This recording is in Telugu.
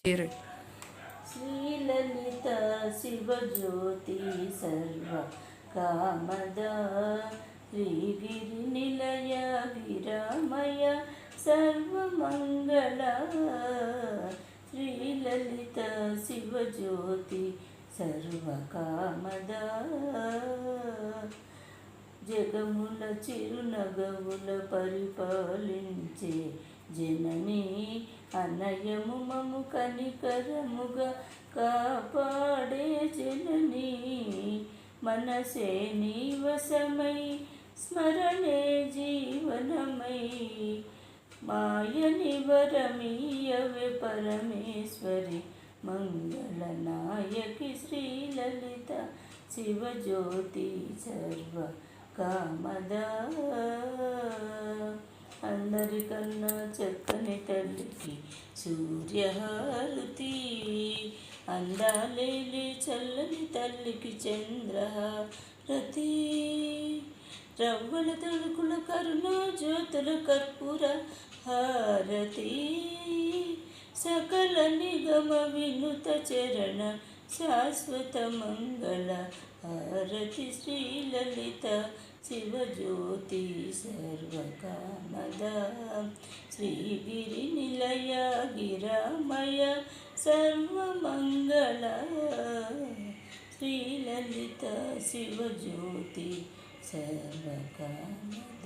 చీర శ్రీలలిత శివజ్యోతి సర్వ కామద శ్రీగిరి నిలయ విరామయ సర్వమంగళ శ్రీలలిత శివజ్యోతి సర్వకామద జగముల చిరునగముల పరిపాలించే జనని అనయము మము కనికరముగా కాపాడే జనని మనసే నీవసమై స్మరణే జీవనమై మాయని వరమీయవే పరమేశ్వరి మంగళనాయకి శ్రీలలిత శివజ్యోతి సర్వ కామద అందరికన్నా చక్కని తల్లికి సూర్యహారతి అందాలేలి చల్లని తల్లికి చంద్రహారతి రవ్వల తడుకుల కరుణ జ్యోతుల కర్పూర హారతి సకల నిగమ వినుత చరణ శాశ్వత మంగళ హారతి శ్రీలలిత శివజ్యోతి సర్వకామద శ్రీగిరి నిలయ గిరామయ సర్వమంగళ శ్రీలలిత శివజ్యోతి సర్వకామద.